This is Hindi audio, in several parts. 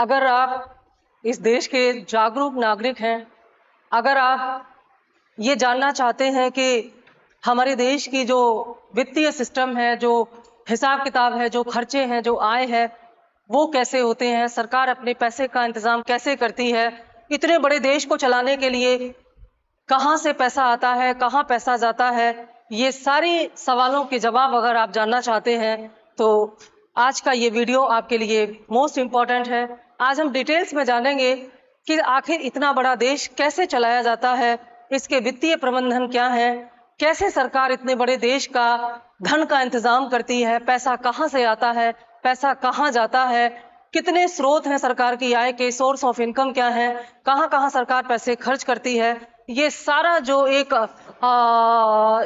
अगर आप इस देश के जागरूक नागरिक हैं, अगर आप ये जानना चाहते हैं कि हमारे देश की जो वित्तीय सिस्टम है, जो हिसाब किताब है, जो खर्चे हैं, जो आय है, वो कैसे होते हैं, सरकार अपने पैसे का इंतजाम कैसे करती है, इतने बड़े देश को चलाने के लिए कहाँ से पैसा आता है, कहाँ पैसा जाता है, ये सारी सवालों के जवाब अगर आप जानना चाहते हैं तो आज का ये वीडियो आपके लिए मोस्ट इम्पॉर्टेंट है। आज हम डिटेल्स में जानेंगे कि आखिर इतना बड़ा देश कैसे चलाया जाता है, इसके वित्तीय प्रबंधन क्या है, कैसे सरकार इतने बड़े देश का धन का इंतजाम करती है, पैसा कहाँ से आता है, पैसा कहाँ जाता है, कितने स्रोत हैं सरकार की आय के, सोर्स ऑफ इनकम क्या है, कहाँ कहाँ सरकार पैसे खर्च करती है, ये सारा जो एक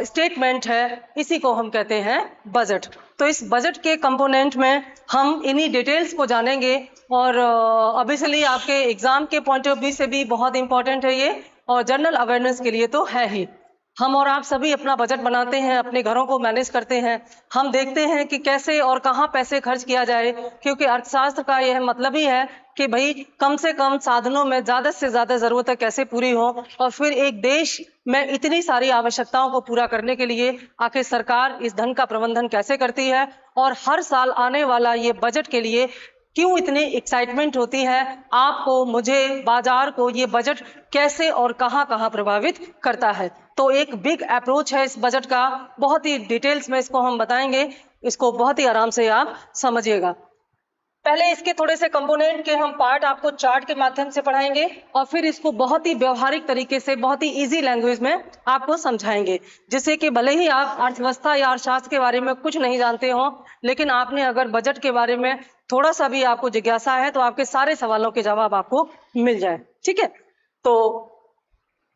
स्टेटमेंट है, इसी को हम कहते हैं बजट। तो इस बजट के कंपोनेंट में हम इन्हीं डिटेल्स को जानेंगे और ऑब्वियसली आपके एग्जाम के पॉइंट ऑफ व्यू से भी बहुत इंपॉर्टेंट है ये, और जनरल अवेयरनेस के लिए तो है ही। हम और आप सभी अपना बजट बनाते हैं, अपने घरों को मैनेज करते हैं, हम देखते हैं कि कैसे और कहाँ पैसे खर्च किया जाए, क्योंकि अर्थशास्त्र का यह मतलब ही है कि भाई कम से कम साधनों में ज़्यादा से ज़्यादा ज़रूरतें कैसे पूरी हो, और फिर एक देश में इतनी सारी आवश्यकताओं को पूरा करने के लिए आखिर सरकार इस धन का प्रबंधन कैसे करती है, और हर साल आने वाला ये बजट के लिए क्यों इतनी एक्साइटमेंट होती है, आपको, मुझे, बाजार को ये बजट कैसे और कहाँ कहाँ प्रभावित करता है। तो एक बिग अप्रोच है इस बजट का, बहुत ही डिटेल्स में इसको हम बताएंगे, इसको बहुत ही आराम से आप समझिएगा। पहले इसके थोड़े से कंपोनेंट के हम पार्ट आपको चार्ट के माध्यम से पढ़ाएंगे और फिर इसको बहुत ही व्यवहारिक तरीके से, बहुत ही इजी लैंग्वेज में आपको समझाएंगे, जिससे कि भले ही आप अर्थव्यवस्था या अर्थशास्त्र के बारे में कुछ नहीं जानते हो, लेकिन आपने अगर बजट के बारे में थोड़ा सा भी आपको जिज्ञासा है तो आपके सारे सवालों के जवाब आपको मिल जाए। ठीक है, तो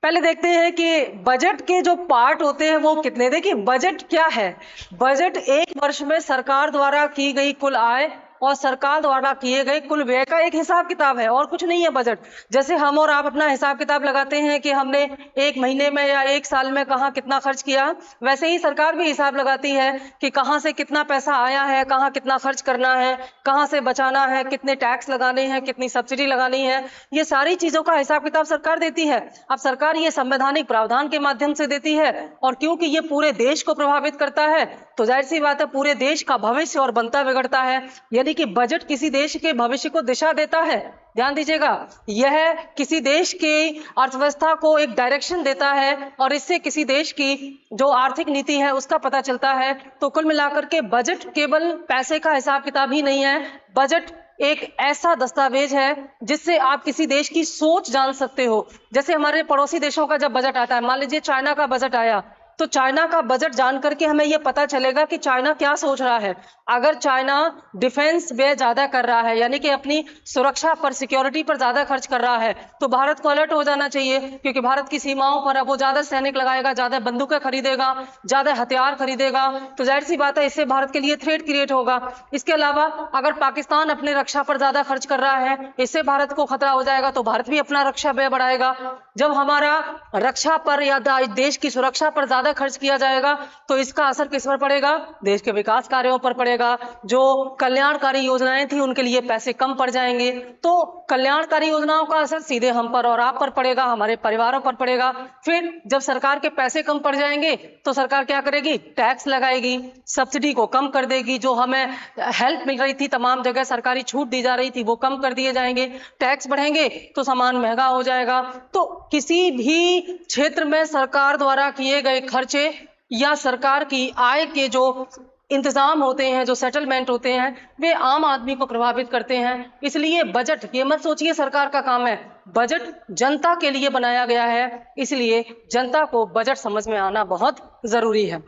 पहले देखते हैं कि बजट के जो पार्ट होते हैं वो कितने। देखिए बजट क्या है, बजट एक वर्ष में सरकार द्वारा की गई कुल आय और सरकार द्वारा किए गए कुल व्यय का एक हिसाब किताब है, और कुछ नहीं है बजट। जैसे हम और आप अपना हिसाब किताब लगाते हैं कि हमने एक महीने में या एक साल में कहाँ कितना खर्च किया, वैसे ही सरकार भी हिसाब लगाती है कि कहाँ से कितना पैसा आया है, कहाँ कितना खर्च करना है, कहाँ से बचाना है, कितने टैक्स लगाने हैं, कितनी सब्सिडी लगानी है, ये सारी चीजों का हिसाब किताब सरकार देती है। अब सरकार ये संवैधानिक प्रावधान के माध्यम से देती है, और क्योंकि ये पूरे देश को प्रभावित करता है तो जाहिर सी बात है पूरे देश का भविष्य और बनता बिगड़ता है, यानी कि बजट किसी देश के भविष्य को दिशा देता है। ध्यान दीजिएगा, यह किसी देश की अर्थव्यवस्था को एक डायरेक्शन देता है और इससे किसी देश की जो आर्थिक नीति है उसका पता चलता है। तो कुल मिलाकर के बजट केवल पैसे का हिसाब किताब ही नहीं है, बजट एक ऐसा दस्तावेज है जिससे आप किसी देश की सोच जान सकते हो। जैसे हमारे पड़ोसी देशों का जब बजट आता है, मान लीजिए चाइना का बजट आया, तो चाइना का बजट जान करके हमें यह पता चलेगा कि चाइना क्या सोच रहा है। अगर चाइना डिफेंस व्यय ज्यादा कर रहा है, यानी कि अपनी सुरक्षा पर, सिक्योरिटी पर ज्यादा खर्च कर रहा है, तो भारत को अलर्ट हो जाना चाहिए, क्योंकि भारत की सीमाओं पर अब वो ज्यादा सैनिक लगाएगा, ज्यादा बंदूकें खरीदेगा, ज्यादा हथियार खरीदेगा, तो जाहिर सी बात है इससे भारत के लिए थ्रेट क्रिएट होगा। इसके अलावा अगर पाकिस्तान अपने रक्षा पर ज्यादा खर्च कर रहा है, इससे भारत को खतरा हो जाएगा, तो भारत भी अपना रक्षा व्यय बढ़ाएगा। जब हमारा रक्षा पर या देश की सुरक्षा पर ज्यादा खर्च किया जाएगा तो इसका असर किस पर पड़ेगा, देश के विकास कार्यों पर पड़ेगा। जो कल्याणकारी योजनाएं थी उनके लिए पैसे कम पड़ जाएंगे, तो कल्याणकारी योजनाओं का असर सीधे हम पर और आप पर पड़ेगा, हमारे परिवारों पर पड़ेगा। फिर जब सरकार के पैसे कम पड़ जाएंगे तो सरकार क्या करेगी, टैक्स लगाएगी, सब्सिडी को कम कर देगी, जो हमें हेल्प मिल रही थी, तमाम जगह सरकारी छूट दी जा रही थी, वो कम कर दिए जाएंगे। टैक्स बढ़ेंगे तो सामान महंगा हो जाएगा। तो किसी भी क्षेत्र में सरकार द्वारा किए गए खर्चे या सरकार की आय के जो इंतजाम होते हैं, जो सेटलमेंट होते हैं, वे आम आदमी को प्रभावित करते हैं। इसलिए बजट, ये मत सोचिए सरकार का काम है, बजट जनता के लिए बनाया गया है, इसलिए जनता को बजट समझ में आना बहुत जरूरी है।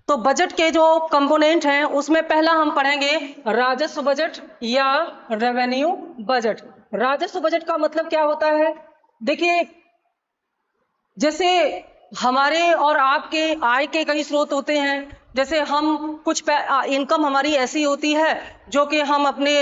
तो बजट के जो कंपोनेंट हैं उसमें पहला हम पढ़ेंगे राजस्व बजट या रेवेन्यू बजट। राजस्व बजट का मतलब क्या होता है, देखिए जैसे हमारे और आपके आय के कई स्रोत होते हैं, जैसे हम कुछ इनकम हमारी ऐसी होती है जो कि हम अपने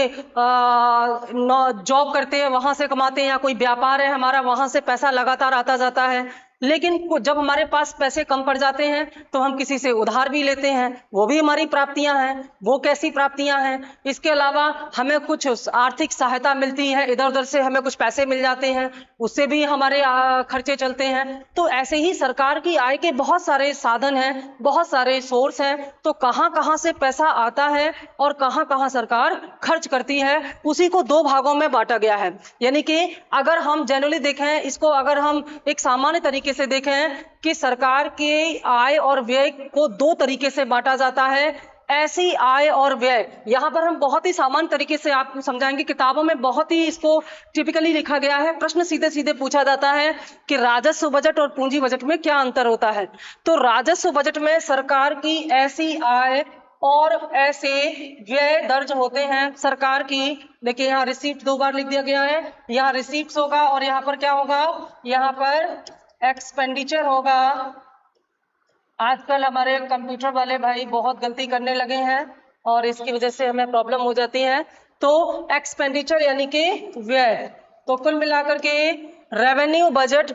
जॉब करते हैं वहां से कमाते हैं, या कोई व्यापार है हमारा वहां से पैसा लगातार आता जाता है। लेकिन जब हमारे पास पैसे कम पड़ जाते हैं तो हम किसी से उधार भी लेते हैं, वो भी हमारी प्राप्तियां हैं। वो कैसी प्राप्तियां हैं? इसके अलावा हमें कुछ आर्थिक सहायता मिलती है, इधर उधर से हमें कुछ पैसे मिल जाते हैं, उससे भी हमारे खर्चे चलते हैं। तो ऐसे ही सरकार की आय के बहुत सारे साधन हैं, बहुत सारे सोर्स हैं। तो कहाँ कहाँ से पैसा आता है और कहाँ कहाँ सरकार खर्च करती है, उसी को दो भागों में बांटा गया है। यानी कि अगर हम जनरली देखें इसको, अगर हम एक सामान्य तरीके से देखें कि सरकार की आय और व्यय को दो तरीके से बांटा जाता है। ऐसी आय और व्यय, यहां पर हम बहुत ही सामान्य तरीके से आपको समझाएंगे, किताबों में बहुत ही इसको टिपिकली लिखा गया है। प्रश्न सीधे सीधे पूछा जाता है कि राजस्व बजट और पूंजी बजट में क्या अंतर होता है। तो राजस्व बजट में सरकार की ऐसी आय और ऐसे व्यय दर्ज होते हैं सरकार की। देखिए यहाँ रिसीप्ट दो बार लिख दिया गया है, यहाँ रिसीप्ट्स होगा और यहाँ पर क्या होगा, यहाँ पर एक्सपेंडिचर होगा। आजकल हमारे कंप्यूटर वाले भाई बहुत गलती करने लगे हैं और इसकी वजह से हमें प्रॉब्लम हो जाती है। तो एक्सपेंडिचर यानी कि व्यय। तो कुल मिलाकर के रेवेन्यू बजट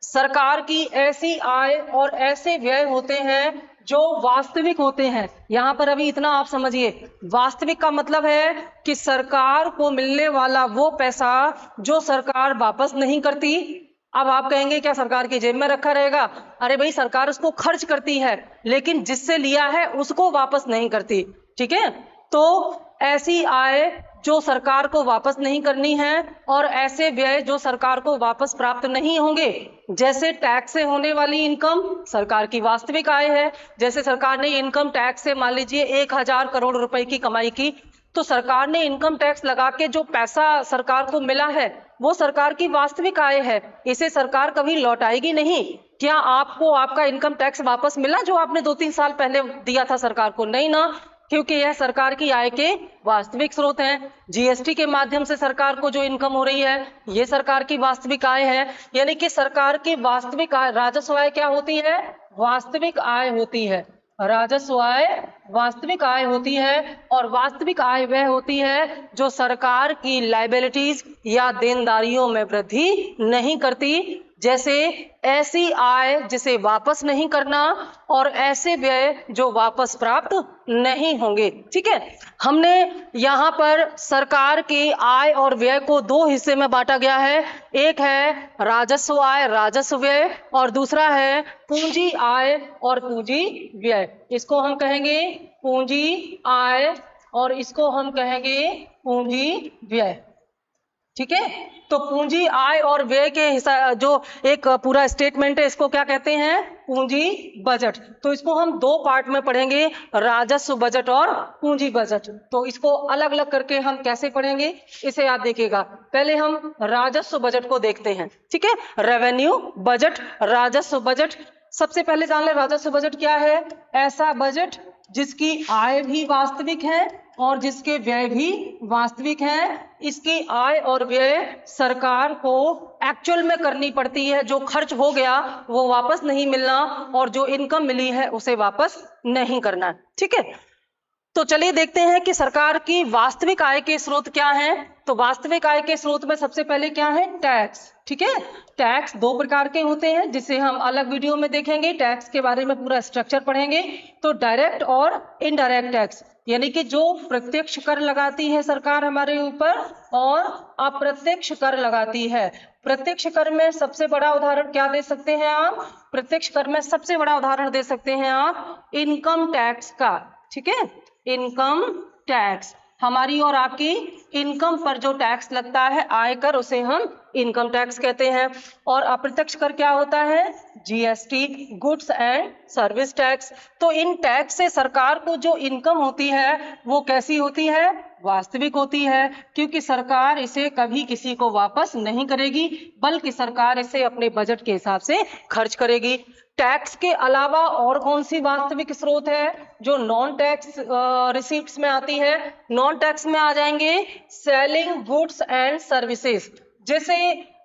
सरकार की ऐसी आय और ऐसे व्यय होते हैं जो वास्तविक होते हैं। यहाँ पर अभी इतना आप समझिए, वास्तविक का मतलब है कि सरकार को मिलने वाला वो पैसा जो सरकार वापस नहीं करती। अब आप कहेंगे क्या सरकार की जेब में रखा रहेगा? अरे भाई, सरकार उसको खर्च करती है लेकिन जिससे लिया है उसको वापस नहीं करती। ठीक है, तो ऐसी आय जो सरकार को वापस नहीं करनी है और ऐसे व्यय जो सरकार को वापस प्राप्त नहीं होंगे। जैसे टैक्स से होने वाली इनकम सरकार की वास्तविक आय है। जैसे सरकार ने इनकम टैक्स से मान लीजिए 1000 करोड़ रुपए की कमाई की, तो सरकार ने इनकम टैक्स लगा के जो पैसा सरकार को मिला है वो सरकार की वास्तविक आय है। इसे सरकार कभी लौटाएगी नहीं। क्या आपको आपका इनकम टैक्स वापस मिला जो आपने 2-3 साल पहले दिया था सरकार को? नहीं ना, क्योंकि यह सरकार की आय के वास्तविक स्रोत हैं। जीएसटी के माध्यम से सरकार को जो इनकम हो रही है ये सरकार की वास्तविक आय है। यानी कि सरकार की वास्तविक आय, राजस्व आय क्या होती है? वास्तविक आय होती है। राजस्व आय वास्तविक आय होती है और वास्तविक आय वह होती है जो सरकार की लायबिलिटीज या देनदारियों में वृद्धि नहीं करती। जैसे ऐसी आय जिसे वापस नहीं करना और ऐसे व्यय जो वापस प्राप्त नहीं होंगे। ठीक है, हमने यहाँ पर सरकार की आय और व्यय को दो हिस्से में बांटा गया है। एक है राजस्व आय, राजस्व व्यय, और दूसरा है पूंजी आय और पूंजी व्यय। इसको हम कहेंगे पूंजी आय और इसको हम कहेंगे पूंजी व्यय। ठीक है, तो पूंजी आय और व्यय के हिस्सा जो एक पूरा स्टेटमेंट है इसको क्या कहते हैं? पूंजी बजट। तो इसको हम दो पार्ट में पढ़ेंगे, राजस्व बजट और पूंजी बजट। तो इसको अलग अलग करके हम कैसे पढ़ेंगे इसे याद देखिएगा। पहले हम राजस्व बजट को देखते हैं। ठीक है, रेवेन्यू बजट, राजस्व बजट। सबसे पहले जान ले राजस्व बजट क्या है। ऐसा बजट जिसकी आय भी वास्तविक है और जिसके व्यय भी वास्तविक है। इसकी आय और व्यय सरकार को एक्चुअल में करनी पड़ती है। जो खर्च हो गया वो वापस नहीं मिलना और जो इनकम मिली है उसे वापस नहीं करना। ठीक है, तो चलिए देखते हैं कि सरकार की वास्तविक आय के स्रोत क्या हैं। तो वास्तविक आय के स्रोत में सबसे पहले क्या है? टैक्स। ठीक है, टैक्स दो प्रकार के होते हैं जिसे हम अलग वीडियो में देखेंगे। टैक्स के बारे में पूरा स्ट्रक्चर पढ़ेंगे। तो डायरेक्ट और इनडायरेक्ट टैक्स, यानी कि जो प्रत्यक्ष कर लगाती है सरकार हमारे ऊपर और अप्रत्यक्ष कर लगाती है। प्रत्यक्ष कर में सबसे बड़ा उदाहरण क्या दे सकते हैं आप? प्रत्यक्ष कर में सबसे बड़ा उदाहरण दे सकते हैं आप इनकम टैक्स का। ठीक है, इनकम टैक्स, हमारी और आपकी इनकम पर जो टैक्स लगता है आयकर, उसे हम इनकम टैक्स कहते हैं। और अप्रत्यक्ष कर क्या होता है? GST, goods and service tax. तो इन टैक्स से सरकार को जो इनकम होती है वो कैसी होती है? वास्तविक होती है, क्योंकि सरकार इसे कभी किसी को वापस नहीं करेगी बल्कि सरकार इसे अपने बजट के हिसाब से खर्च करेगी। टैक्स के अलावा और कौन सी वास्तविक स्रोत है जो नॉन टैक्स रिसीप्ट्स में आती है? नॉन टैक्स में आ जाएंगे सेलिंग गुड्स एंड सर्विसेज। जैसे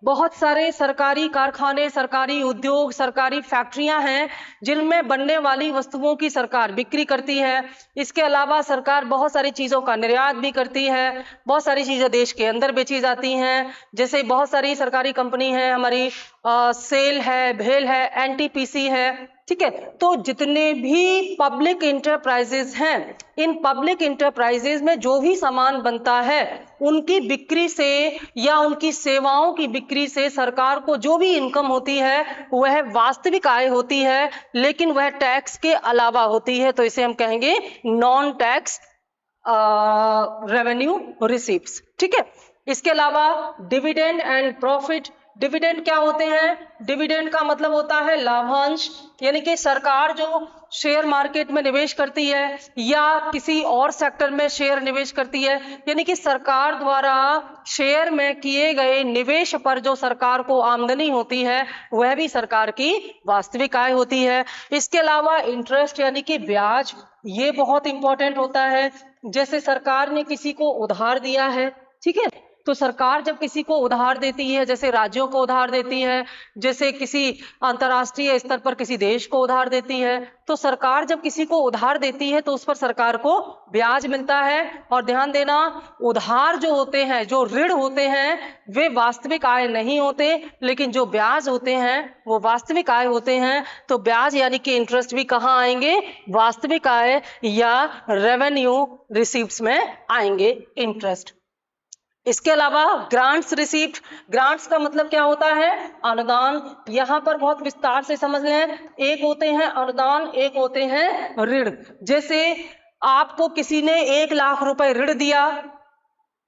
बहुत सारे सरकारी कारखाने, सरकारी उद्योग, सरकारी फैक्ट्रियां हैं जिनमें बनने वाली वस्तुओं की सरकार बिक्री करती है। इसके अलावा सरकार बहुत सारी चीज़ों का निर्यात भी करती है, बहुत सारी चीज़ें देश के अंदर बेची जाती हैं। जैसे बहुत सारी सरकारी कंपनी है हमारी, सेल है, भेल है, एनटीपीसी है, ठीक है। तो जितने भी पब्लिक इंटरप्राइजेज हैं, इन पब्लिक इंटरप्राइजेज में जो भी सामान बनता है उनकी बिक्री से या उनकी सेवाओं की बिक्री से सरकार को जो भी इनकम होती है वह वास्तविक आय होती है, लेकिन वह टैक्स के अलावा होती है। तो इसे हम कहेंगे नॉन टैक्स रेवेन्यू रिसीप्ट्स, ठीक है। इसके अलावा डिविडेंड एंड प्रॉफिट। डिविडेंड क्या होते हैं? डिविडेंड का मतलब होता है लाभांश, यानी कि सरकार जो शेयर मार्केट में निवेश करती है या किसी और सेक्टर में शेयर निवेश करती है, यानी कि सरकार द्वारा शेयर में किए गए निवेश पर जो सरकार को आमदनी होती है वह भी सरकार की वास्तविक आय होती है। इसके अलावा इंटरेस्ट यानी कि ब्याज, ये बहुत इंपॉर्टेंट होता है। जैसे सरकार ने किसी को उधार दिया है, ठीक है, तो सरकार जब किसी को उधार देती है, जैसे राज्यों को उधार देती है, जैसे किसी अंतर्राष्ट्रीय स्तर पर किसी देश को उधार देती है, तो सरकार जब किसी को उधार देती है तो उस पर सरकार को ब्याज मिलता है। और ध्यान देना, उधार जो होते हैं, जो ऋण होते हैं, वे वास्तविक आय नहीं होते, लेकिन जो ब्याज होते हैं वो वास्तविक आय होते हैं। तो ब्याज यानी कि इंटरेस्ट भी कहाँ आएंगे? वास्तविक आय या रेवेन्यू रिसीप्ट्स में आएंगे इंटरेस्ट। इसके अलावा ग्रांट्स रिसीप्ट। ग्रांट्स का मतलब क्या होता है? अनुदान। यहाँ पर बहुत विस्तार से समझ लें, एक होते हैं अनुदान, एक होते हैं ऋण। जैसे आपको किसी ने 1 लाख रुपए ऋण दिया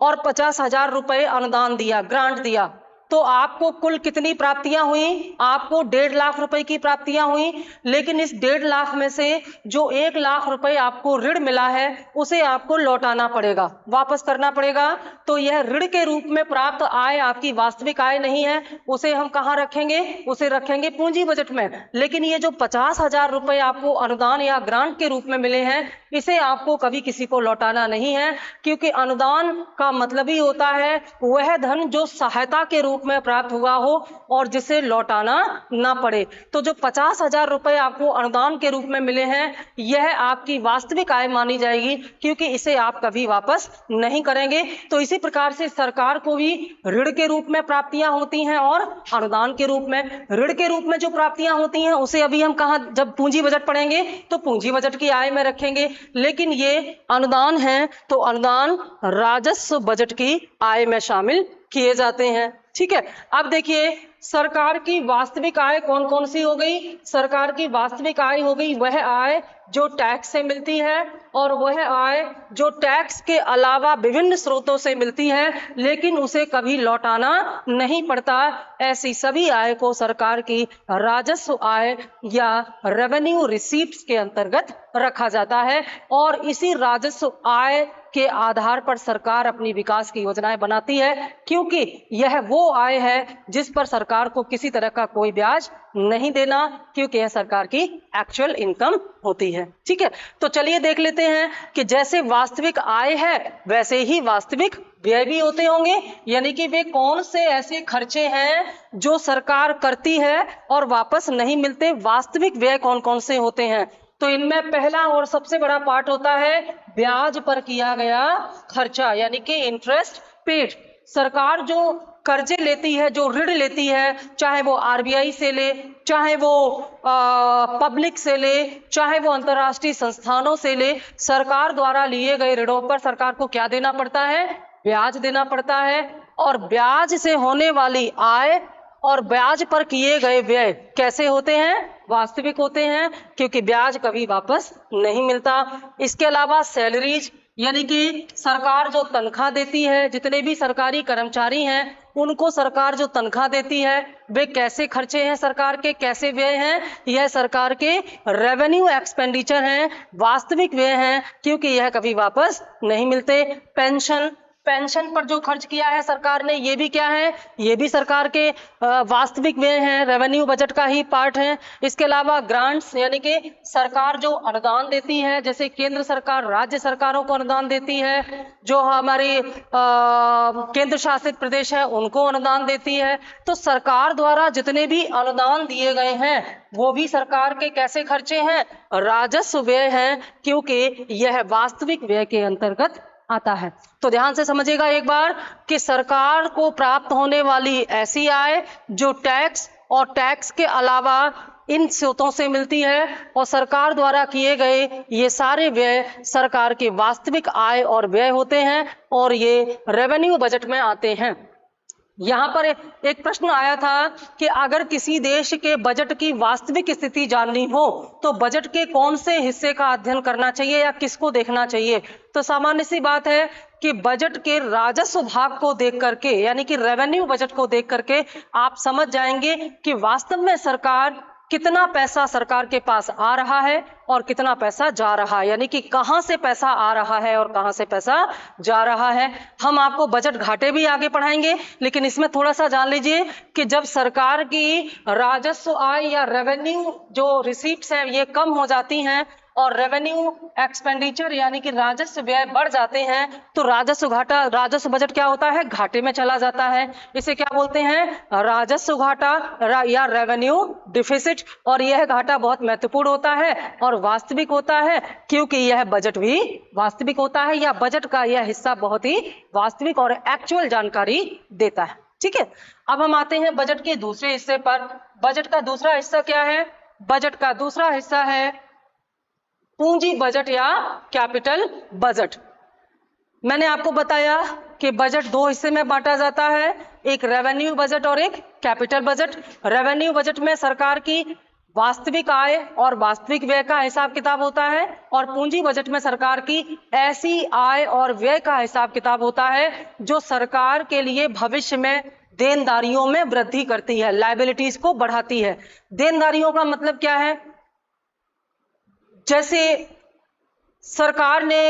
और 50,000 रुपए अनुदान दिया, ग्रांट दिया, तो आपको कुल कितनी प्राप्तियां हुई? आपको 1.5 लाख रुपए की प्राप्तियां हुई। लेकिन इस 1.5 लाख में से जो 1 लाख रुपए आपको ऋण मिला है उसे आपको लौटाना पड़ेगा, वापस करना पड़ेगा। तो यह ऋण के रूप में प्राप्त आय आपकी वास्तविक आय नहीं है। उसे हम कहाँ रखेंगे? उसे रखेंगे पूंजी बजट में। लेकिन ये जो 50,000 रुपए आपको अनुदान या ग्रांट के रूप में मिले हैं, इसे आपको कभी किसी को लौटाना नहीं है, क्योंकि अनुदान का मतलब ही होता है वह धन जो सहायता के रूप में प्राप्त हुआ हो और जिसे लौटाना ना पड़े। तो जो 50,000 रुपए आपको अनुदान के रूप में मिले हैं, यह आपकी वास्तविक आय मानी जाएगी, क्योंकि इसे आप कभी वापस नहीं करेंगे। तो इसी प्रकार से सरकार को भी ऋण के रूप में प्राप्तियां होती हैं और अनुदान के रूप में। ऋण के रूप में जो प्राप्तियां होती हैं उसे अभी हम कहाँ, जब पूंजी बजट पढ़ेंगे तो पूंजी बजट की आय में रखेंगे। लेकिन ये अनुदान है तो अनुदान राजस्व बजट की आय में शामिल किए जाते हैं, ठीक है। अब देखिए, सरकार की वास्तविक आय कौन कौन सी हो गई? सरकार की वास्तविक आय हो गई वह आय जो टैक्स से मिलती है और वह आय जो टैक्स के अलावा विभिन्न स्रोतों से मिलती है लेकिन उसे कभी लौटाना नहीं पड़ता। ऐसी सभी आय को सरकार की राजस्व आय या रेवेन्यू रिसीप्ट्स के अंतर्गत रखा जाता है। और इसी राजस्व आय के आधार पर सरकार अपनी विकास की योजनाएं बनाती है, क्योंकि यह वो आय है जिस पर सरकार को किसी तरह का कोई ब्याज नहीं देना, क्योंकि यह सरकार की एक्चुअल इनकम होती है, ठीक है। तो चलिए देख लेते हैं कि जैसे वास्तविक आय है वैसे ही वास्तविक व्यय भी होते होंगे, यानी कि वे कौन से ऐसे खर्चे हैं जो सरकार करती है और वापस नहीं मिलते। वास्तविक व्यय कौन कौन से होते हैं? तो इनमें पहला और सबसे बड़ा पार्ट होता है ब्याज पर किया गया खर्चा, यानी कि इंटरेस्ट पेड। सरकार जो कर्जे लेती है, जो ऋण लेती है, चाहे वो आरबीआई से ले, चाहे वो पब्लिक से ले, चाहे वो अंतर्राष्ट्रीय संस्थानों से ले, सरकार द्वारा लिए गए ऋणों पर सरकार को क्या देना पड़ता है? ब्याज देना पड़ता है। और ब्याज से होने वाली आय और ब्याज पर किए गए व्यय कैसे होते हैं? वास्तविक होते हैं, क्योंकि ब्याज कभी वापस नहीं मिलता। इसके अलावा सैलरीज, यानी कि सरकार जो तनख्वाह देती है, जितने भी सरकारी कर्मचारी हैं उनको सरकार जो तनख्वाह देती है, वे कैसे खर्चे हैं सरकार के, कैसे व्यय हैं? यह सरकार के रेवेन्यू एक्सपेंडिचर हैं, वास्तविक व्यय हैं, क्योंकि यह कभी वापस नहीं मिलते। पेंशन, पेंशन पर जो खर्च किया है सरकार ने, ये भी क्या है, ये भी सरकार के वास्तविक व्यय हैं, रेवेन्यू बजट का ही पार्ट है। इसके अलावा ग्रांट्स यानी कि सरकार जो अनुदान देती है, जैसे केंद्र सरकार राज्य सरकारों को अनुदान देती है, जो हमारी केंद्र शासित प्रदेश है उनको अनुदान देती है। तो सरकार द्वारा जितने भी अनुदान दिए गए हैं वो भी सरकार के कैसे खर्चे हैं, राजस्व व्यय हैं, क्योंकि यह वास्तविक व्यय के अंतर्गत आता है। तो ध्यान से समझिएगा एक बार कि सरकार को प्राप्त होने वाली ऐसी आय जो टैक्स और टैक्स के अलावा इन स्रोतों से मिलती है, और सरकार द्वारा किए गए ये सारे व्यय सरकार के वास्तविक आय और व्यय होते हैं और ये रेवेन्यू बजट में आते हैं। यहाँ पर एक प्रश्न आया था कि अगर किसी देश के बजट की वास्तविक स्थिति जाननी हो तो बजट के कौन से हिस्से का अध्ययन करना चाहिए या किसको देखना चाहिए। तो सामान्य सी बात है कि बजट के राजस्व भाग को देख करके यानी कि रेवेन्यू बजट को देख करके आप समझ जाएंगे कि वास्तव में सरकार कितना पैसा सरकार के पास आ रहा है और कितना पैसा जा रहा है, यानी कि कहां से पैसा आ रहा है और कहां से पैसा जा रहा है। हम आपको बजट घाटे भी आगे पढ़ाएंगे, लेकिन इसमें थोड़ा सा जान लीजिए कि जब सरकार की राजस्व आय या रेवेन्यू जो रिसीप्ट्स हैं ये कम हो जाती हैं और रेवेन्यू एक्सपेंडिचर यानी कि राजस्व व्यय बढ़ जाते हैं तो राजस्व घाटा, राजस्व बजट क्या होता है, घाटे में चला जाता है। इसे क्या बोलते हैं, राजस्व घाटा या रेवेन्यू डिफिसिट। और यह घाटा बहुत महत्वपूर्ण होता है और वास्तविक होता है, क्योंकि यह बजट भी वास्तविक होता है या बजट का यह हिस्सा बहुत ही वास्तविक और एक्चुअल जानकारी देता है। ठीक है, अब हम आते हैं बजट के दूसरे हिस्से पर। बजट का दूसरा हिस्सा क्या है, बजट का दूसरा हिस्सा है पूंजी बजट या कैपिटल बजट। मैंने आपको बताया कि बजट दो हिस्से में बांटा जाता है, एक रेवेन्यू बजट और एक कैपिटल बजट। रेवेन्यू बजट में सरकार की वास्तविक आय और वास्तविक व्यय का हिसाब किताब होता है और पूंजी बजट में सरकार की ऐसी आय और व्यय का हिसाब किताब होता है जो सरकार के लिए भविष्य में देनदारियों में वृद्धि करती है, लायबिलिटीज को बढ़ाती है। देनदारियों का मतलब क्या है, जैसे सरकार ने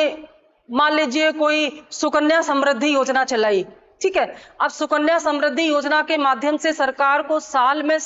मान लीजिए कोई सुकन्या समृद्धि योजना चलाई, ठीक है। अब सुकन्या समृद्धि योजना के माध्यम से सरकार को साल में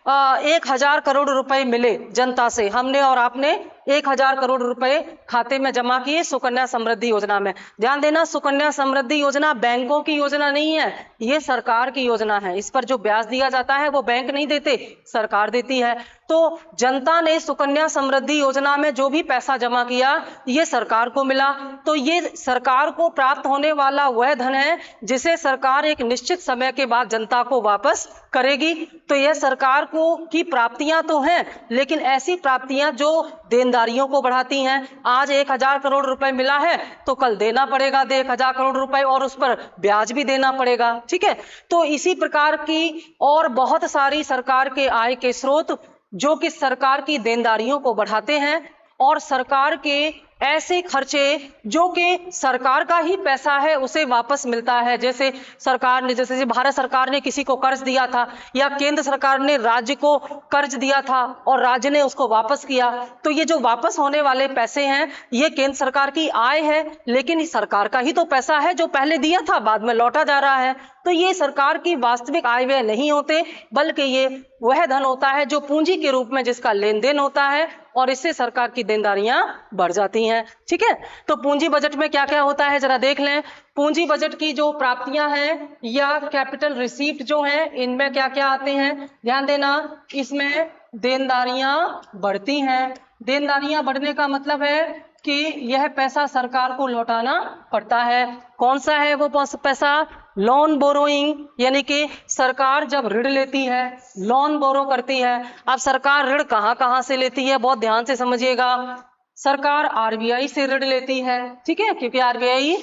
1000 करोड़ रुपए मिले जनता से, हमने और आपने 1000 करोड़ रुपए खाते में जमा किए सुकन्या समृद्धि योजना में। ध्यान देना, सुकन्या समृद्धि योजना बैंकों की योजना नहीं है, ये सरकार की योजना है। इस पर जो ब्याज दिया जाता है वो बैंक नहीं देते, सरकार देती है। तो जनता ने सुकन्या समृद्धि योजना में जो भी पैसा जमा किया ये सरकार को मिला, तो ये सरकार को प्राप्त होने वाला वह धन है जिसे सरकार एक निश्चित समय के बाद जनता को वापस करेगी। तो यह सरकार को की प्राप्तियां तो हैं, लेकिन ऐसी प्राप्तियां जो देनदारियों को बढ़ाती हैं। आज 1000 करोड़ रुपए मिला है तो कल देना पड़ेगा 1000 करोड़ रुपए और उस पर ब्याज भी देना पड़ेगा, ठीक है। तो इसी प्रकार की और बहुत सारी सरकार के आय के स्रोत जो कि सरकार की देनदारियों को बढ़ाते हैं और सरकार के ऐसे खर्चे जो कि सरकार का ही पैसा है उसे वापस मिलता है। जैसे सरकार ने, जैसे भारत सरकार ने किसी को कर्ज दिया था या केंद्र सरकार ने राज्य को कर्ज दिया था और राज्य ने उसको वापस किया, तो ये जो वापस होने वाले पैसे हैं ये केंद्र सरकार की आय है, लेकिन ये सरकार का ही तो पैसा है जो पहले दिया था बाद में लौटा जा रहा है। तो ये सरकार की वास्तविक आय व्यय नहीं होते, बल्कि ये वह धन होता है जो पूंजी के रूप में जिसका लेन देन होता है और इससे सरकार की देनदारियां बढ़ जाती हैं, ठीक है। तो पूंजी बजट में क्या क्या होता है जरा देख लें। पूंजी बजट की जो प्राप्तियां हैं या कैपिटल रिसीप्ट जो हैं इनमें क्या क्या आते हैं, ध्यान देना। इसमें देनदारियां बढ़ती हैं। देनदारियां बढ़ने का मतलब है कि यह पैसा सरकार को लौटाना पड़ता है। कौन सा है वो पैसा, लोन बोरोइंग, यानी कि सरकार जब ऋण लेती है, लोन बोरो करती है। अब सरकार ऋण कहां कहां से लेती है, बहुत ध्यान से समझिएगा। सरकार आरबीआई से ऋण लेती है, ठीक है, क्योंकि आरबीआई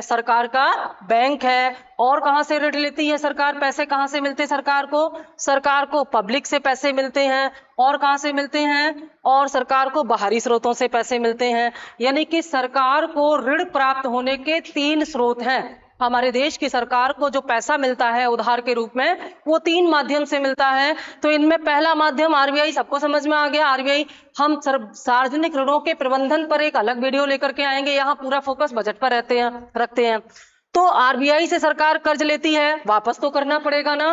सरकार का बैंक है। और कहां से ऋण लेती है सरकार, पैसे कहां से मिलते हैं सरकार को, सरकार को पब्लिक से पैसे मिलते हैं। और कहां से मिलते हैं, और सरकार को बाहरी स्रोतों से पैसे मिलते हैं। यानी कि सरकार को ऋण प्राप्त होने के 3 स्रोत हैं। हमारे देश की सरकार को जो पैसा मिलता है उधार के रूप में वो 3 माध्यम से मिलता है। तो इनमें पहला माध्यम आरबीआई, सबको समझ में आ गया। आरबीआई, हम सार्वजनिक ऋणों के प्रबंधन पर एक अलग वीडियो लेकर के आएंगे, यहाँ पूरा फोकस बजट पर रखते हैं। तो आरबीआई से सरकार कर्ज लेती है, वापस तो करना पड़ेगा ना।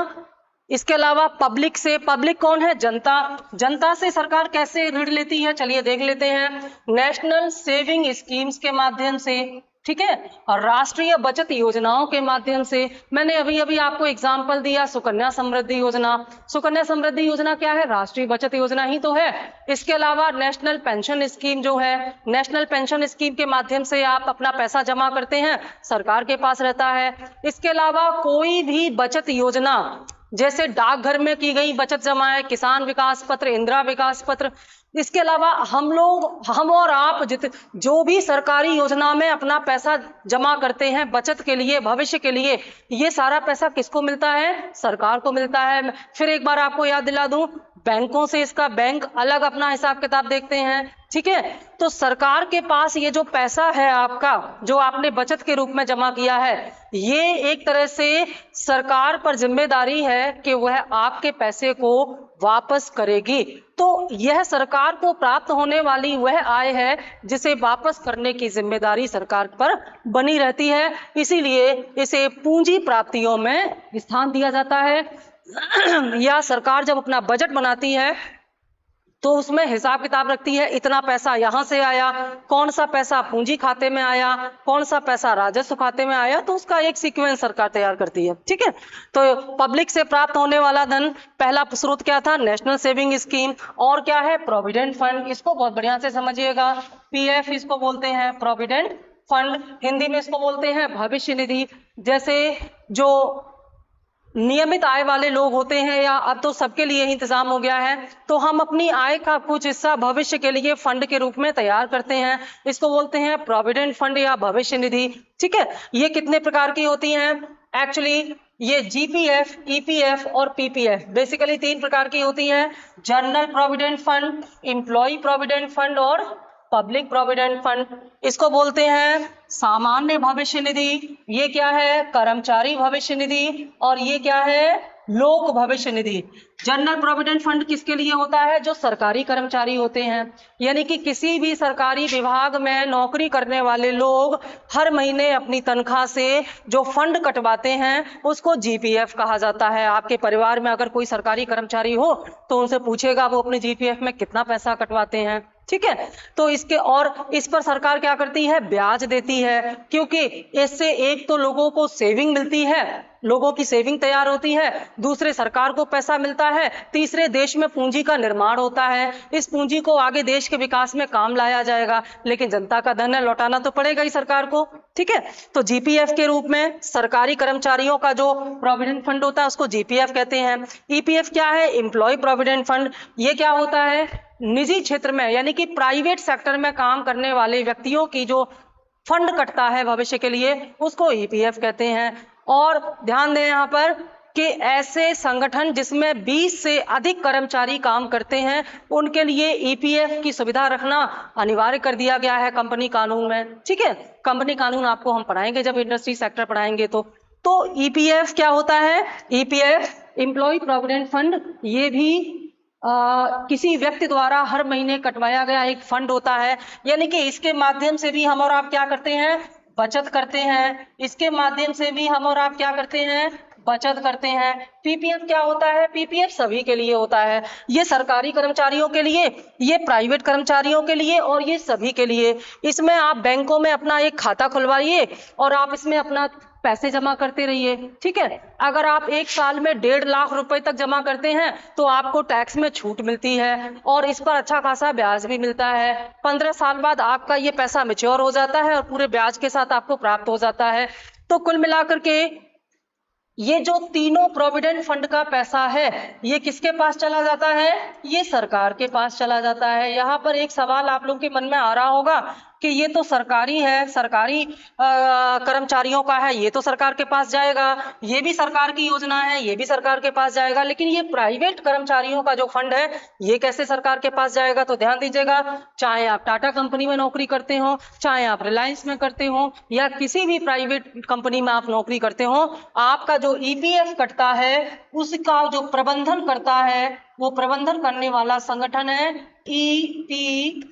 इसके अलावा पब्लिक से, पब्लिक कौन है? जनता। जनता से सरकार कैसे ऋण लेती है, चलिए देख लेते हैं। नेशनल सेविंग स्कीम्स के माध्यम से, ठीक है, और राष्ट्रीय बचत योजनाओं के माध्यम से। मैंने अभी अभी आपको एग्जाम्पल दिया सुकन्या समृद्धि योजना। सुकन्या समृद्धि योजना क्या है? राष्ट्रीय बचत योजना ही तो है। इसके अलावा नेशनल पेंशन स्कीम जो है, नेशनल पेंशन स्कीम के माध्यम से आप अपना पैसा जमा करते हैं, सरकार के पास रहता है। इसके अलावा कोई भी बचत योजना, जैसे डाकघर में की गई बचत जमा है, किसान विकास पत्र, इंदिरा विकास पत्र। इसके अलावा हम और आप जो भी सरकारी योजना में अपना पैसा जमा करते हैं बचत के लिए, भविष्य के लिए, ये सारा पैसा किसको मिलता है? सरकार को मिलता है। फिर एक बार आपको याद दिला दूं, बैंकों से इसका बैंक अलग अपना हिसाब किताब देखते हैं, ठीक है। तो सरकार के पास ये जो पैसा है आपका, जो आपने बचत के रूप में जमा किया है, ये एक तरह से सरकार पर जिम्मेदारी है कि वह आपके पैसे को वापस करेगी। तो यह सरकार को प्राप्त होने वाली वह आय है जिसे वापस करने की जिम्मेदारी सरकार पर बनी रहती है, इसीलिए इसे पूंजी प्राप्तियों में स्थान दिया जाता है। या सरकार जब अपना बजट बनाती है तो उसमें हिसाब किताब रखती है, इतना पैसा यहां से आया, कौन सा पैसा पूंजी खाते में आया, कौन सा पैसा राजस्व खाते में आया, तो उसका एक सीक्वेंस सरकार तैयार करती है, ठीक है। तो पब्लिक से प्राप्त होने वाला धन, पहला स्रोत क्या था? National saving scheme. और क्या है? Provident fund. इसको बहुत बढ़िया से समझिएगा, पीएफ इसको बोलते हैं, प्रोविडेंट फंड। हिंदी में इसको बोलते हैं भविष्य निधि। जैसे जो नियमित आय वाले लोग होते हैं, या अब तो सबके लिए इंतजाम हो गया है, तो हम अपनी आय का कुछ हिस्सा भविष्य के लिए फंड के रूप में तैयार करते हैं, इसको बोलते हैं प्रोविडेंट फंड या भविष्य निधि, ठीक है। ये कितने प्रकार की होती हैं? एक्चुअली ये जीपीएफ, ईपीएफ और पीपीएफ बेसिकली 3 प्रकार की होती हैं। General provident fund, employ provident fund और पब्लिक प्रोविडेंट फंड। इसको बोलते हैं सामान्य भविष्य निधि, ये क्या है? कर्मचारी भविष्य निधि, और ये क्या है? लोक भविष्य निधि। जनरल प्रोविडेंट फंड किसके लिए होता है? जो सरकारी कर्मचारी होते हैं, यानी कि किसी भी सरकारी विभाग में नौकरी करने वाले लोग हर महीने अपनी तनख्वाह से जो फंड कटवाते हैं उसको जीपीएफ कहा जाता है। आपके परिवार में अगर कोई सरकारी कर्मचारी हो तो उनसे पूछेगा वो अपने जीपीएफ में कितना पैसा कटवाते हैं, ठीक है। तो इसके और इस पर सरकार क्या करती है? ब्याज देती है, क्योंकि इससे एक तो लोगों को सेविंग मिलती है, लोगों की सेविंग तैयार होती है, दूसरे सरकार को पैसा मिलता है, तीसरे देश में पूंजी का निर्माण होता है। इस पूंजी को आगे देश के विकास में काम लाया जाएगा, लेकिन जनता का धन है, लौटाना तो पड़ेगा ही सरकार को, ठीक है। तो जीपीएफ के रूप में सरकारी कर्मचारियों का जो प्रोविडेंट फंड होता है उसको जीपीएफ कहते हैं। ईपीएफ क्या है? Employ provident fund. ये क्या होता है? निजी क्षेत्र में यानी कि प्राइवेट सेक्टर में काम करने वाले व्यक्तियों की जो फंड कटता है भविष्य के लिए, उसको ईपीएफ कहते हैं। और ध्यान दें यहाँ पर कि ऐसे संगठन जिसमें 20 से अधिक कर्मचारी काम करते हैं उनके लिए ईपीएफ की सुविधा रखना अनिवार्य कर दिया गया है कंपनी कानून में, ठीक है। कंपनी कानून आपको हम पढ़ाएंगे जब इंडस्ट्री सेक्टर पढ़ाएंगे तो ईपीएफ क्या होता है? ईपीएफ एम्प्लॉय प्रोविडेंट फंड, ये भी किसी व्यक्ति द्वारा हर महीने कटवाया गया एक फंड होता है, यानी कि इसके माध्यम से भी हम और आप क्या करते हैं? बचत करते हैं। इसके माध्यम से भी हम और आप क्या करते हैं? बचत करते हैं। पीपीएफ क्या होता है? पीपीएफ सभी के लिए होता है, ये सरकारी कर्मचारियों के लिए, ये प्राइवेट कर्मचारियों के लिए और ये सभी के लिए। इसमें आप बैंकों में अपना एक खाता खुलवाइए और आप इसमें अपना पैसे जमा करते रहिए, ठीक है। अगर आप एक साल में 1.5 लाख रुपए तक जमा करते हैं तो आपको टैक्स में छूट मिलती है और इस पर अच्छा खासा ब्याज भी मिलता है। 15 साल बाद आपका ये पैसा मैच्योर हो जाता है और पूरे ब्याज के साथ आपको प्राप्त हो जाता है। तो कुल मिलाकर के ये जो तीनों प्रोविडेंट फंड का पैसा है ये किसके पास चला जाता है? ये सरकार के पास चला जाता है। यहाँ पर एक सवाल आप लोगों के मन में आ रहा होगा कि ये तो सरकारी है, सरकारी कर्मचारियों का है, ये तो सरकार के पास जाएगा, ये भी सरकार की योजना है, ये भी सरकार के पास जाएगा, लेकिन ये प्राइवेट कर्मचारियों का जो फंड है ये कैसे सरकार के पास जाएगा? तो ध्यान दीजिएगा, चाहे आप टाटा कंपनी में नौकरी करते हो, चाहे आप रिलायंस में करते हो या किसी भी प्राइवेट कंपनी में आप नौकरी करते हो, आपका जो ईपीएफ कटता है उसका जो प्रबंधन करता है वो प्रबंधन करने वाला संगठन है ईपीएफओ।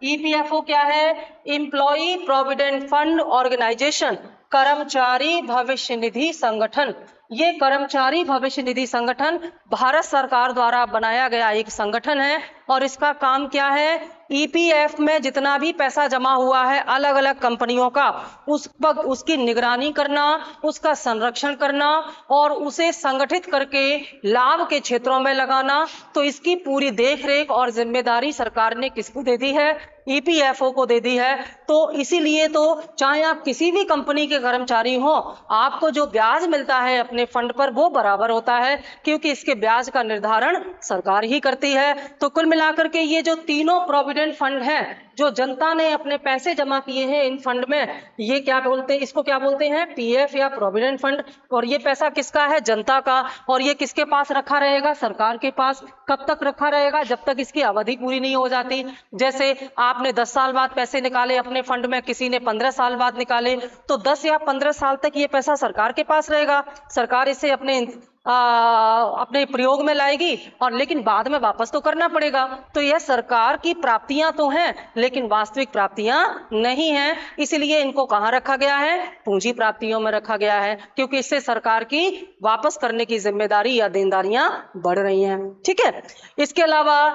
ईपीएफओ क्या है? Employee provident fund organisation. कर्मचारी भविष्य निधि संगठन। ये कर्मचारी भविष्य निधि संगठन भारत सरकार द्वारा बनाया गया एक संगठन है और इसका काम क्या है, ईपीएफ में जितना भी पैसा जमा हुआ है अलग अलग कंपनियों का, उस पर उसकी निगरानी करना, उसका संरक्षण करना और उसे संगठित करके लाभ के क्षेत्रों में लगाना। तो इसकी पूरी देखरेख और जिम्मेदारी सरकार ने किसको दे दी है, ईपीएफओ को दे दी है। तो इसीलिए तो चाहे आप किसी भी कंपनी के कर्मचारी हो, आपको जो ब्याज मिलता है अपने फंड पर वो बराबर होता है, क्योंकि इसके ब्याज का निर्धारण सरकार ही करती है। तो कुल मिलाकर के ये जो तीनों प्रोविडेंट फंड हैं, जो जनता ने अपने पैसे जमा किए हैं इन फंड में, ये क्या बोलते हैं, इसको क्या बोलते हैं, पीएफ या प्रोविडेंट फंड। और ये पैसा किसका है, जनता का। और ये किसके पास रखा रहेगा, सरकार के पास। कब तक रखा रहेगा, जब तक इसकी अवधि पूरी नहीं हो जाती। जैसे आपने 10 साल बाद पैसे निकाले अपने फंड में, किसी ने 15 साल बाद निकाले, तो 10 या 15 साल तक ये पैसा सरकार के पास रहेगा। सरकार इसे अपने प्रयोग में लाएगी और लेकिन बाद में वापस तो करना पड़ेगा। तो यह सरकार की प्राप्तियां तो हैं लेकिन वास्तविक प्राप्तियां नहीं हैं, इसलिए इनको कहां रखा गया है, पूंजी प्राप्तियों में रखा गया है, क्योंकि इससे सरकार की वापस करने की जिम्मेदारी या देनदारियां बढ़ रही हैं। ठीक है। इसके अलावा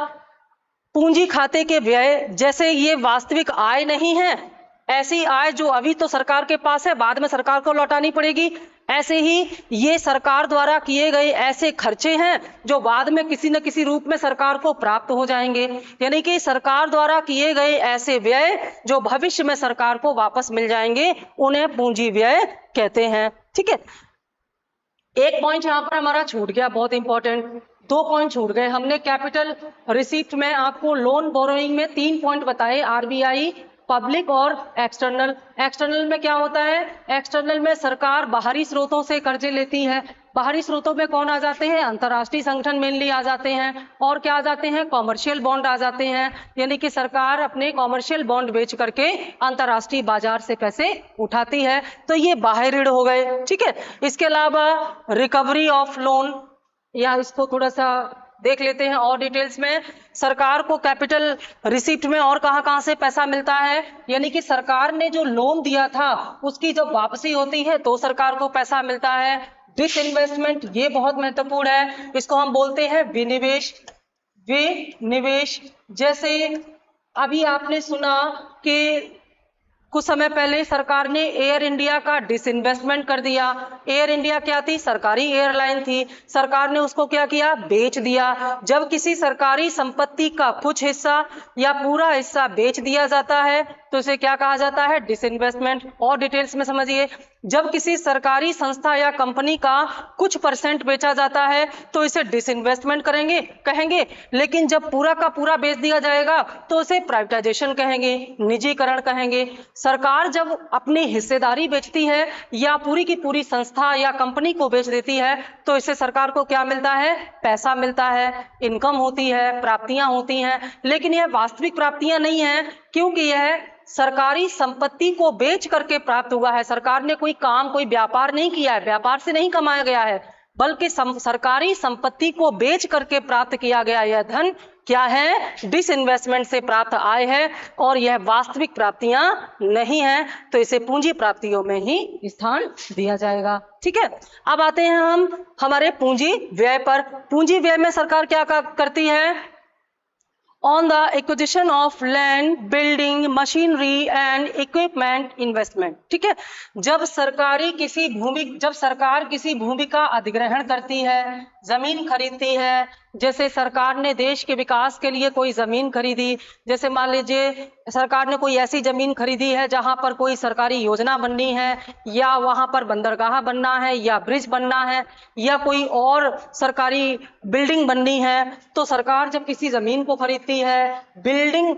पूंजी खाते के व्यय, जैसे ये वास्तविक आय नहीं है, ऐसी आय जो अभी तो सरकार के पास है बाद में सरकार को लौटानी पड़ेगी, ऐसे ही ये सरकार द्वारा किए गए ऐसे खर्चे हैं जो बाद में किसी न किसी रूप में सरकार को प्राप्त हो जाएंगे। यानी कि सरकार द्वारा किए गए ऐसे व्यय जो भविष्य में सरकार को वापस मिल जाएंगे, उन्हें पूंजी व्यय कहते हैं। ठीक है। एक पॉइंट यहां पर हमारा छूट गया, बहुत इंपॉर्टेंट, 2 पॉइंट छूट गए। हमने कैपिटल रिसीप्ट में आपको लोन बोरोइंग में 3 पॉइंट बताए, आरबीआई, पब्लिक और एक्सटर्नल। एक्सटर्नल में क्या होता है, एक्सटर्नल में सरकार बाहरी स्रोतों से कर्जे लेती है। बाहरी स्रोतों में कौन आ जाते हैं, अंतर्राष्ट्रीय संगठन मेनली आ जाते हैं, और क्या आ जाते हैं, कॉमर्शियल बॉन्ड आ जाते हैं। यानी कि सरकार अपने कॉमर्शियल बॉन्ड बेच करके अंतर्राष्ट्रीय बाजार से पैसे उठाती है। तो ये बाह्य ऋण हो गए। ठीक है। इसके अलावा रिकवरी ऑफ लोन, या इसको थोड़ा सा देख लेते हैं और डिटेल्स में। सरकार को कैपिटल रिसीप्ट में और कहां से पैसा मिलता है, यानी कि सरकार ने जो लोन दिया था उसकी जब वापसी होती है तो सरकार को पैसा मिलता है। डिसइन्वेस्टमेंट, ये बहुत महत्वपूर्ण है, इसको हम बोलते हैं विनिवेश। विनिवेश, जैसे अभी आपने सुना कि कुछ समय पहले सरकार ने एयर इंडिया का डिसइन्वेस्टमेंट कर दिया। एयर इंडिया क्या थी, सरकारी एयरलाइन थी, सरकार ने उसको क्या किया, बेच दिया। जब किसी सरकारी संपत्ति का कुछ हिस्सा या पूरा हिस्सा बेच दिया जाता है तो इसे क्या कहा जाता है, डिसइन्वेस्टमेंट। और डिटेल्स में समझिए, जब किसी सरकारी संस्था या कंपनी का कुछ % बेचा जाता है तो इसे डिसइन्वेस्टमेंट कहेंगे, लेकिन जब पूरा का पूरा बेच दिया जाएगा तो उसे प्राइवेटाइजेशन कहेंगे, निजीकरण कहेंगे। सरकार जब अपनी हिस्सेदारी बेचती है या पूरी की पूरी संस्था या कंपनी को बेच देती है तो इससे सरकार को क्या मिलता है, पैसा मिलता है, इनकम होती है, प्राप्तियां होती हैं। लेकिन यह वास्तविक प्राप्तियां नहीं है, क्योंकि यह सरकारी संपत्ति को बेच करके प्राप्त हुआ है। सरकार ने कोई काम, कोई व्यापार नहीं किया है, व्यापार से नहीं कमाया गया है, बल्कि सरकारी संपत्ति को बेच करके प्राप्त किया गया यह धन क्या है, डिसइन्वेस्टमेंट से प्राप्त आय है, और यह वास्तविक प्राप्तियां नहीं है, तो इसे पूंजी प्राप्तियों में ही स्थान दिया जाएगा। ठीक है। अब आते हैं हम हमारे पूंजी व्यय पर। पूंजी व्यय में सरकार क्या करती है, on the acquisition of land, building, machinery and equipment investment। ठीक है। जब सरकार किसी भूमि का अधिग्रहण करती है, जमीन खरीदती है, जैसे सरकार ने देश के विकास के लिए कोई जमीन खरीदी, जैसे मान लीजिए सरकार ने कोई ऐसी जमीन खरीदी है जहां पर कोई सरकारी योजना बननी है, या वहां पर बंदरगाह बनना है, या ब्रिज बनना है, या कोई और सरकारी बिल्डिंग बननी है, तो सरकार जब किसी जमीन को खरीदती है, बिल्डिंग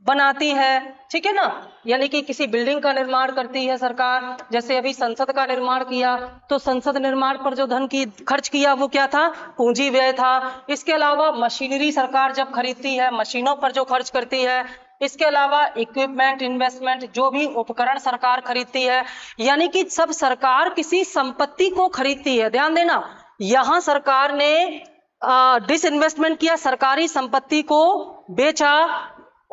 बनाती है, ठीक है ना, यानी कि किसी बिल्डिंग का निर्माण करती है सरकार। जैसे अभी संसद का निर्माण किया तो संसद निर्माण पर जो धन की खर्च किया वो क्या था, पूंजी व्यय था। इसके अलावा मशीनरी सरकार जब खरीदती है, मशीनों पर जो खर्च करती है। इसके अलावा इक्विपमेंट इन्वेस्टमेंट, जो भी उपकरण सरकार खरीदती है, यानी कि सब सरकार किसी संपत्ति को खरीदती है। ध्यान देना, यहां सरकार ने डिसइन्वेस्टमेंट किया, सरकारी संपत्ति को बेचा,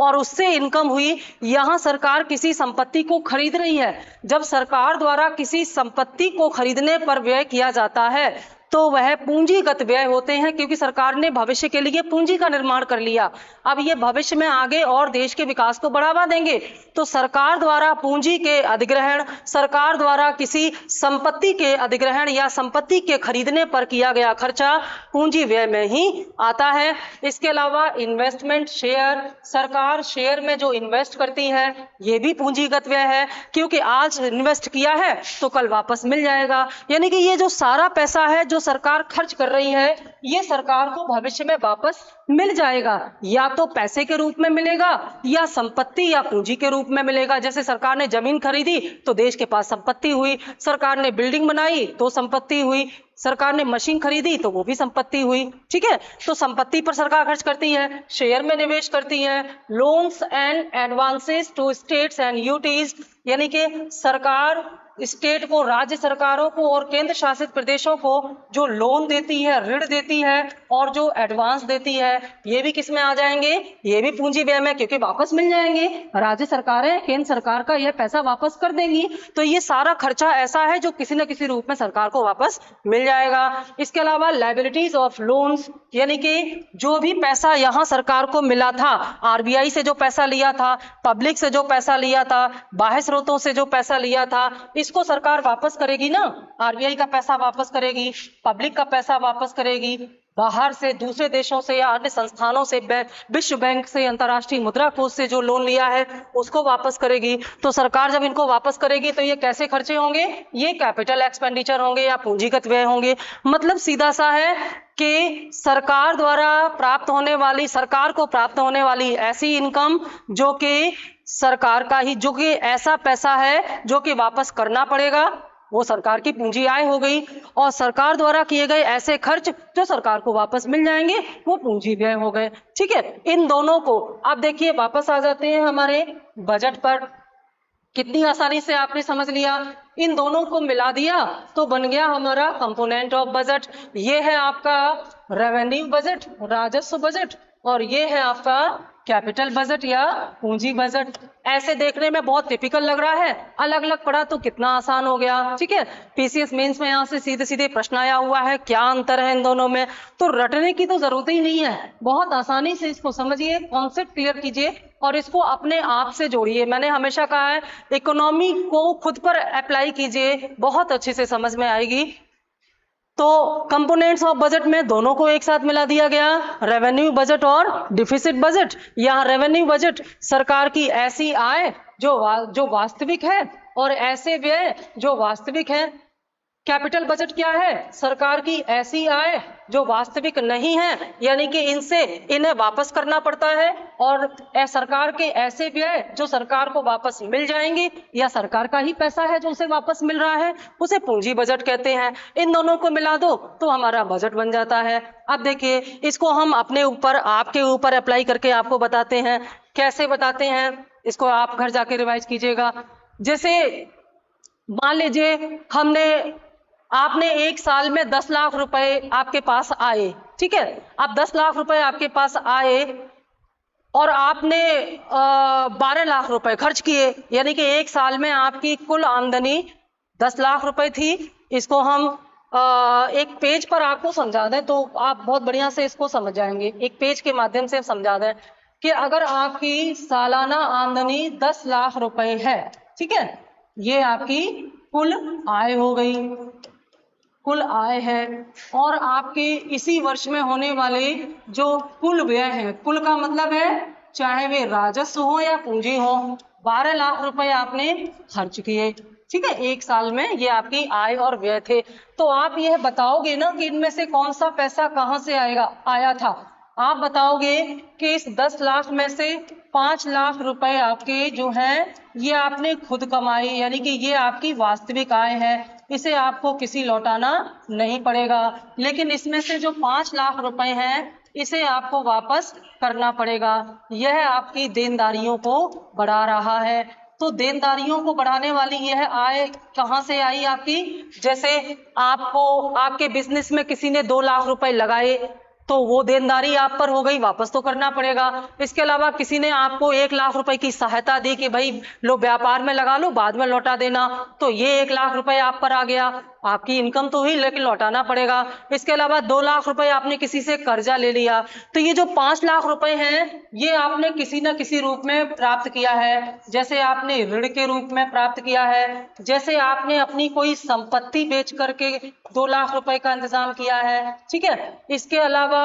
और उससे इनकम हुई, यहाँ सरकार किसी संपत्ति को खरीद रही है। जब सरकार द्वारा किसी संपत्ति को खरीदने पर व्यय किया जाता है तो वह पूंजीगत व्यय होते हैं, क्योंकि सरकार ने भविष्य के लिए पूंजी का निर्माण कर लिया। अब ये भविष्य में आगे और देश के विकास को बढ़ावा देंगे। तो सरकार द्वारा पूंजी के अधिग्रहण, सरकार द्वारा किसी संपत्ति के अधिग्रहण या संपत्ति के खरीदने पर किया गया खर्चा पूंजी व्यय में ही आता है। इसके अलावा इन्वेस्टमेंट, शेयर, सरकार शेयर में जो इन्वेस्ट करती है ये भी पूंजीगत व्यय है, क्योंकि आज इन्वेस्ट किया है तो कल वापस मिल जाएगा। यानी कि ये जो सारा पैसा है जो सरकार खर्च कर रही है ये सरकार को भविष्य में वापस मिल जाएगा, या तो पैसे के रूप में मिलेगा या संपत्ति या पूंजी के रूप में मिलेगा। जैसे सरकार ने जमीन खरीदी तो देश के पास संपत्ति हुई, सरकार ने बिल्डिंग बनाई तो संपत्ति हुई, सरकार ने मशीन खरीदी तो वो भी संपत्ति हुई। ठीक है, तो संपत्ति पर सरकार खर्च करती है, शेयर में निवेश करती है। Loans and advances to states and UTs, यानी कि सरकार स्टेट को, राज्य सरकारों को और केंद्र शासित प्रदेशों को जो लोन देती है, ऋण देती है और जो एडवांस देती है, ये भी किस में आ जाएंगे, ये भी पूंजी व्यय में, क्योंकि वापस मिल जाएंगे। राज्य सरकारें केंद्र सरकार का यह पैसा वापस कर देंगी। तो ये सारा खर्चा ऐसा है जो किसी न किसी रूप में सरकार को वापस मिल जाएगा। इसके अलावा लायबिलिटीज ऑफ लोन्स, यानी कि जो भी पैसा यहाँ सरकार को मिला था, आरबीआई से जो पैसा लिया था, पब्लिक से जो पैसा लिया था, बाह्य स्रोतों से जो पैसा लिया था, इसको सरकार वापस करेगी ना। आरबीआई का पैसा वापस करेगी, पब्लिक का पैसा वापस करेगी, बाहर से दूसरे देशों से या अन्य संस्थानों से, विश्व बैंक से, अंतर्राष्ट्रीय मुद्रा कोष से जो लोन लिया है उसको वापस करेगी। तो सरकार जब इनको वापस करेगी तो ये कैसे खर्चे होंगे, ये कैपिटल एक्सपेंडिचर होंगे या पूंजीगत व्यय होंगे। मतलब सीधा सा है कि सरकार द्वारा प्राप्त होने वाली, सरकार को प्राप्त होने वाली ऐसी इनकम जो कि सरकार का ही, जो कि ऐसा पैसा है जो कि वापस करना पड़ेगा, वो सरकार की पूंजी आय हो गई। और सरकार द्वारा किए गए ऐसे खर्च जो सरकार को वापस मिल जाएंगे वो पूंजी व्यय हो गए। ठीक है, इन दोनों को अब देखिए, वापस आ जाते हैं हमारे बजट पर। कितनी आसानी से आपने समझ लिया, इन दोनों को मिला दिया तो बन गया हमारा कंपोनेंट ऑफ बजट। ये है आपका रेवेन्यू बजट, राजस्व बजट, और ये है आपका कैपिटल बजट या पूंजी बजट। ऐसे देखने में बहुत टिपिकल लग रहा है, अलग अलग पढ़ा तो कितना आसान हो गया। ठीक है, पीसीएस मेंस में यहाँ से सीधे सीधे प्रश्न आया हुआ है, क्या अंतर है इन दोनों में, तो रटने की तो जरूरत ही नहीं है। बहुत आसानी से इसको समझिए, कॉन्सेप्ट क्लियर कीजिए और इसको अपने आप से जोड़िए। मैंने हमेशा कहा है इकोनॉमी को खुद पर अप्लाई कीजिए, बहुत अच्छे से समझ में आएगी। तो कंपोनेंट्स ऑफ बजट में दोनों को एक साथ मिला दिया गया, रेवेन्यू बजट और डिफिसिट बजट। यहाँ रेवेन्यू बजट सरकार की ऐसी आय जो वास्तविक है और ऐसे व्यय जो वास्तविक है। कैपिटल बजट क्या है, सरकार की ऐसी आय जो वास्तविक नहीं है, यानी कि इन्हें वापस करना पड़ता है, और सरकार के ऐसे व्यय जो सरकार को वापस मिल जाएंगे या सरकार का ही पैसा है जो उसे वापस मिल रहा है, उसे पूंजी बजट कहते हैं। इन दोनों को मिला दो तो हमारा बजट बन जाता है। अब देखिए, इसको हम अपने ऊपर, आपके ऊपर अप्लाई करके आपको बताते हैं। कैसे बताते हैं, इसको आप घर जाके रिवाइज कीजिएगा। जैसे मान लीजिए आपने एक साल में 10 लाख रुपए आपके पास आए। ठीक है, अब 10 लाख रुपए आपके पास आए और आपने 12 लाख रुपए खर्च किए, यानी कि एक साल में आपकी कुल आमदनी 10 लाख रुपए थी। इसको हम एक पेज पर आपको समझा दें तो आप बहुत बढ़िया से इसको समझ जाएंगे। एक पेज के माध्यम से समझा दें कि अगर आपकी सालाना आमदनी 10 लाख रुपए है, ठीक है, ये आपकी कुल आय हो गई, कुल आय है। और आपके इसी वर्ष में होने वाले जो कुल व्यय है, कुल का मतलब है चाहे वे राजस्व हो या पूंजी हो, 12 लाख रुपए आपने खर्च किए। ठीक है, एक साल में ये आपकी आय और व्यय थे। तो आप यह बताओगे ना कि इनमें से कौन सा पैसा कहाँ से आया था। आप बताओगे कि इस 10 लाख में से 5 लाख रुपए आपके जो हैं ये आपने खुद कमाए, यानी कि ये आपकी वास्तविक आय है, इसे आपको किसी लौटाना नहीं पड़ेगा। लेकिन इसमें से जो 5 लाख रुपए हैं इसे आपको वापस करना पड़ेगा। यह आपकी देनदारियों को बढ़ा रहा है। तो देनदारियों को बढ़ाने वाली यह आय कहाँ से आई आपकी, जैसे आपको आपके बिजनेस में किसी ने 2 लाख रुपए लगाए तो वो देनदारी आप पर हो गई, वापस तो करना पड़ेगा। इसके अलावा किसी ने आपको 1 लाख रुपए की सहायता दी कि भाई लो व्यापार में लगा लो, बाद में लौटा देना, तो ये 1 लाख रुपए आप पर आ गया, आपकी इनकम तो हुई लेकिन लौटाना पड़ेगा। इसके अलावा 2 लाख रुपए आपने किसी से कर्जा ले लिया, तो ये जो 5 लाख रुपए हैं ये आपने किसी न किसी रूप में प्राप्त किया है। जैसे आपने ऋण के रूप में प्राप्त किया है, जैसे आपने अपनी कोई संपत्ति बेच करके 2 लाख रुपए का इंतजाम किया है, ठीक है। इसके अलावा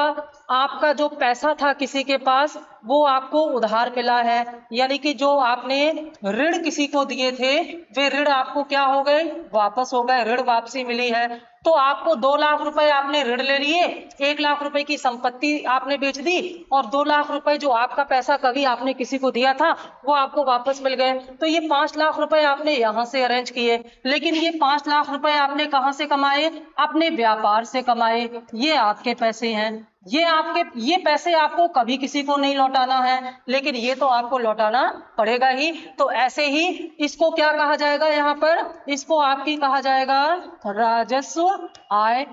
आपका जो पैसा था किसी के पास वो आपको उधार मिला है, यानी कि जो आपने ऋण किसी को दिए थे वे ऋण आपको क्या हो गए, वापस हो गए, ऋण वापसी मिली है। तो आपको 2 लाख रुपए आपने ऋण ले लिए, 1 लाख रुपए की संपत्ति आपने बेच दी और 2 लाख रुपए जो आपका पैसा कभी आपने किसी को दिया था वो आपको वापस मिल गए। तो ये 5 लाख रुपए आपने यहाँ से अरेंज किए, लेकिन ये 5 लाख रुपए आपने कहाँ से कमाए, अपने व्यापार से कमाए। ये आपके पैसे हैं, ये पैसे आपको कभी किसी को नहीं लौटाना है, लेकिन ये तो आपको लौटाना पड़ेगा ही। तो ऐसे ही इसको क्या कहा जाएगा, यहाँ पर इसको आपकी कहा जाएगा राजस्व आय,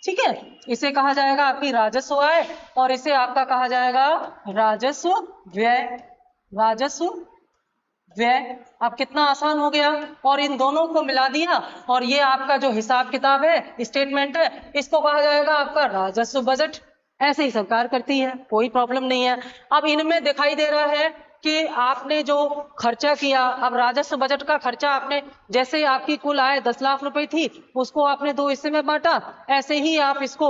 ठीक है। इसे कहा जाएगा आपकी राजस्व आय और इसे आपका कहा जाएगा राजस्व व्यय। राजस्व व्यय अब कितना आसान हो गया, और इन दोनों को मिला दिया और ये आपका जो हिसाब किताब है, स्टेटमेंट है, इसको कहा जाएगा आपका राजस्व बजट। ऐसे ही सरकार करती है, कोई प्रॉब्लम नहीं है। अब इनमें दिखाई दे रहा है कि आपने जो खर्चा किया, अब राजस्व बजट का खर्चा आपने, जैसे आपकी कुल आय 10 लाख रुपए थी उसको आपने 2 हिस्से में बांटा, ऐसे ही आप इसको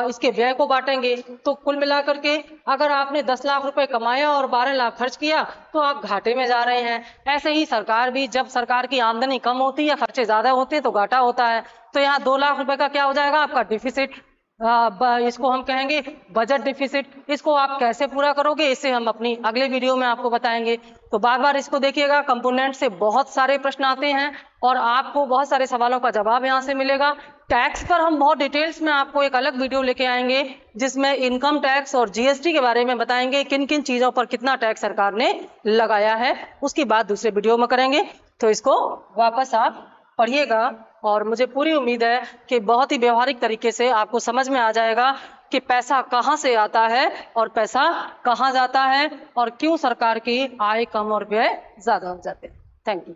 इसके व्यय को बांटेंगे। तो कुल मिलाकर के अगर आपने 10 लाख रुपए कमाया और 12 लाख खर्च किया तो आप घाटे में जा रहे हैं। ऐसे ही सरकार भी, जब सरकार की आमदनी कम होती है, खर्चे ज्यादा होते हैं तो घाटा होता है। तो यहाँ 2 लाख रुपए का क्या हो जाएगा आपका डिफिसिट, इसको हम कहेंगे बजट डिफिसिट। इसको आप कैसे पूरा करोगे इसे हम अपनी अगले वीडियो में आपको बताएंगे। तो बार बार इसको देखिएगा, कंपोनेंट से बहुत सारे प्रश्न आते हैं और आपको बहुत सारे सवालों का जवाब यहाँ से मिलेगा। टैक्स पर हम बहुत डिटेल्स में आपको एक अलग वीडियो लेके आएंगे जिसमें इनकम टैक्स और जीएसटी के बारे में बताएंगे, किन किन चीजों पर कितना टैक्स सरकार ने लगाया है, उसकी बात दूसरे वीडियो में करेंगे। तो इसको वापस आप पढ़िएगा और मुझे पूरी उम्मीद है कि बहुत ही व्यवहारिक तरीके से आपको समझ में आ जाएगा कि पैसा कहाँ से आता है और पैसा कहाँ जाता है और क्यों सरकार की आय कम और व्यय ज्यादा हो जाते हैं। Thank you.